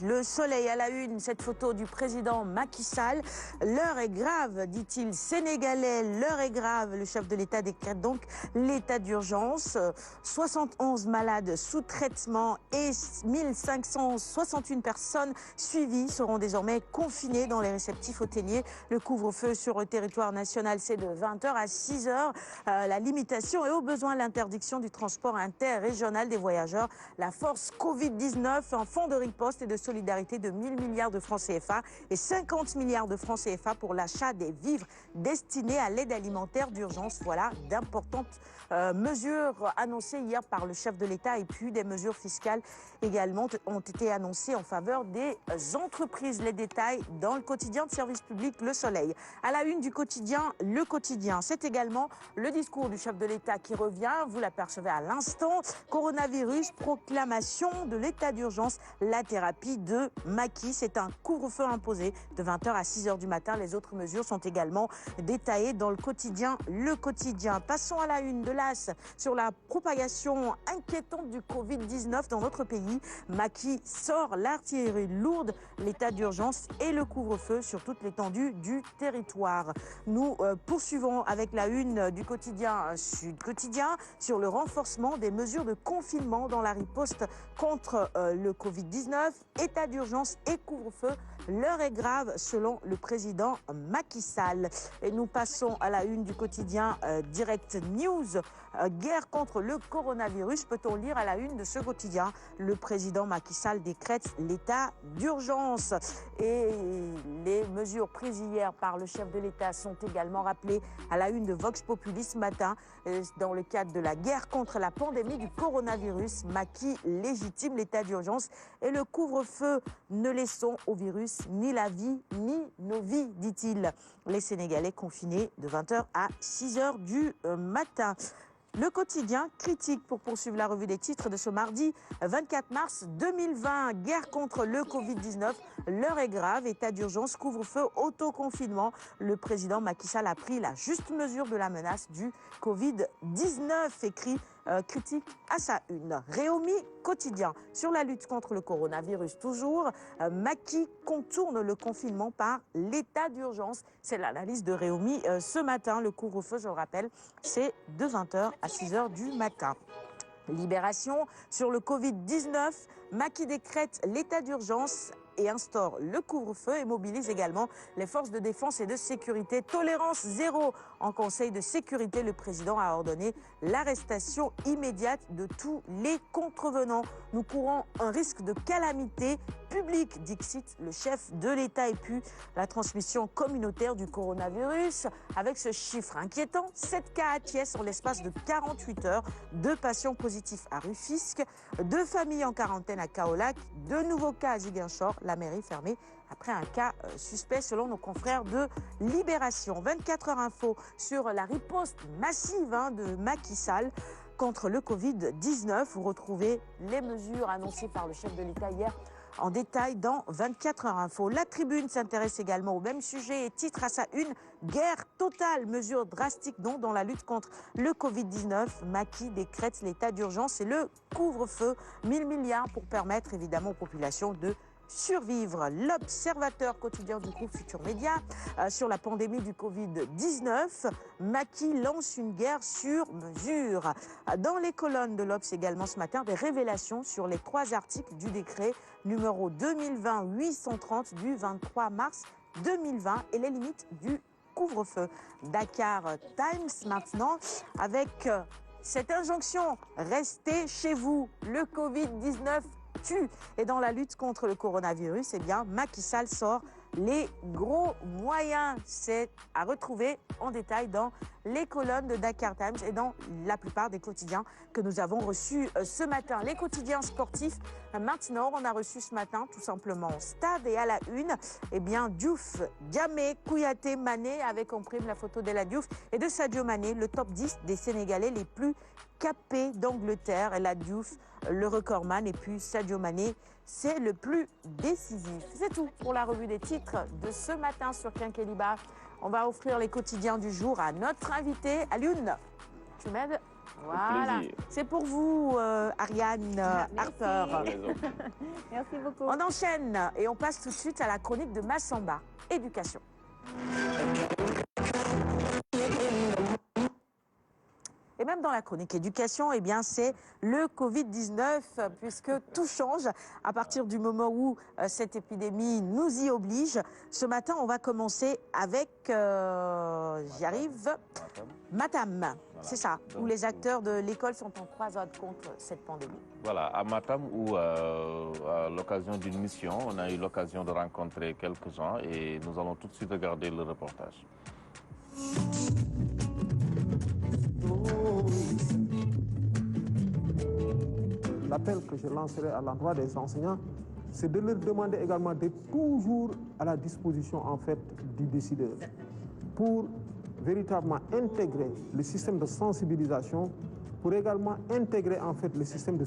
Le Soleil à la une, cette photo du président Macky Sall. L'heure est grave, dit-il sénégalais, l'heure est grave. Le chef de l'État décrète donc l'état d'urgence. 71 malades sous traitement et 1561 personnes suivies seront désormais confinées dans les réceptifs hôteliers. Le couvre-feu sur le territoire national, c'est de 20h à 6h. La limitation et au besoin l'interdiction du transport interrégional des voyageurs. La force Covid-19, un fonds de riposte et de solidarité de 1000 milliards de francs CFA et 50 milliards de francs CFA pour l'achat des vivres destinés à l'aide alimentaire d'urgence. Voilà d'importantes mesures annoncées hier par le chef de l'État et puis des mesures fiscales également ont été annoncées en faveur des entreprises. Les détails dans le quotidien de service public Le Soleil. À la une du quotidien, Le Quotidien, c'est également le discours du chef de l'État qui revient. Vous l'apercevez à l'instant. Coronavirus, proclamation de l'état d'urgence, la thérapie de Macky. C'est un couvre-feu imposé de 20h à 6h du matin. Les autres mesures sont également détaillées dans le quotidien Le Quotidien. Passons à la une de l'As sur la propagation inquiétante du Covid-19 dans notre pays. Macky sort l'artillerie lourde, l'état d'urgence et le couvre-feu sur toute l'étendue du territoire. Nous poursuivons avec la une du quotidien Sud Quotidien sur le renforcement des mesures de confinement dans la riposte contre le Covid-19, état d'urgence et couvre-feu. L'heure est grave selon le président Macky Sall. Et nous passons à la une du quotidien Direct News. Guerre contre le coronavirus, peut-on lire à la une de ce quotidien. Le président Macky Sall décrète l'état d'urgence. Et les mesures prises hier par le chef de l'État sont également rappelées à la une de Vox Populi ce matin. Dans le cadre de la guerre contre la pandémie du coronavirus, Macky légitime l'état d'urgence et le couvre-feu. Ne laissons au virus ni la vie ni nos vies, dit-il. Les Sénégalais confinés de 20h à 6h du matin. Le quotidien critique pour poursuivre la revue des titres de ce mardi 24 mars 2020. Guerre contre le Covid-19. L'heure est grave. État d'urgence, couvre-feu, autoconfinement. Le président Macky Sall a pris la juste mesure de la menace du Covid-19. Écrit critique à sa une. Réumi quotidien sur la lutte contre le coronavirus toujours. Macky contourne le confinement par l'état d'urgence. C'est l'analyse de Réumi ce matin. Le couvre-feu, je le rappelle, c'est de 20h à 6h du matin. Libération sur le Covid-19. Macky décrète l'état d'urgence et instaure le couvre-feu et mobilise également les forces de défense et de sécurité. Tolérance zéro en Conseil de sécurité. Le président a ordonné l'arrestation immédiate de tous les contrevenants. Nous courons un risque de calamité publique, dixit le chef de l'État. Et puis la transmission communautaire du coronavirus avec ce chiffre inquiétant. 7 cas à Thiès en l'espace de 48 heures. 2 patients positifs à Rufisque. 2 familles en quarantaine à Kaolack. 2 nouveaux cas à Ziguinchor. La mairie fermée après un cas suspect selon nos confrères de Libération. 24 heures info sur la riposte massive de Macky Sall contre le Covid-19. Vous retrouvez les mesures annoncées par le chef de l'État hier en détail dans 24 heures info. La Tribune s'intéresse également au même sujet et titre à sa une « Guerre totale, mesures drastiques donc dans la lutte contre le Covid-19 ». Macky décrète l'état d'urgence et le couvre-feu. 1000 milliards pour permettre évidemment aux populations de survivre. L'Observateur quotidien du groupe Futur Média sur la pandémie du Covid-19. Macky lance une guerre sur mesure. Dans les colonnes de l'Obs également ce matin, des révélations sur les 3 articles du décret numéro 2020-830 du 23 mars 2020 et les limites du couvre-feu. Dakar Times maintenant avec cette injonction, restez chez vous, le Covid-19 tue. Et dans la lutte contre le coronavirus, Macky Sall sort les gros moyens. C'est à retrouver en détail dans les colonnes de Dakar Times et dans la plupart des quotidiens que nous avons reçus ce matin. Les quotidiens sportifs, maintenant, on a reçu ce matin tout simplement Stade et à la une, Diouf, Diamé, Kouyaté, Mané, avec en prime la photo d'El Diouf et de Sadio Mané, le top 10 des Sénégalais les plus capés d'Angleterre. El Diouf, le recordman, et puis Sadio Mané, c'est le plus décisif. C'est tout pour la revue des titres de ce matin sur Quinqueliba. On va offrir les quotidiens du jour à notre invité, Alioune. Tu m'aides ? Voilà, c'est pour vous, Ariane Harper. Merci beaucoup. On enchaîne et on passe tout de suite à la chronique de Massamba, éducation. Et même dans la chronique éducation, eh bien, c'est le Covid-19, puisque tout change à partir du moment où cette épidémie nous y oblige. Ce matin, on va commencer avec, j'y arrive, Matam. Voilà. C'est ça, donc, où les acteurs de l'école sont en croisade contre cette pandémie. Voilà, à Matam, où à l'occasion d'une mission, on a eu l'occasion de rencontrer quelques gens et nous allons tout de suite regarder le reportage. L'appel que je lancerai à l'endroit des enseignants, c'est de leur demander également d'être toujours à la disposition en fait du décideur pour véritablement intégrer le système de sensibilisation, pour également intégrer en fait le système de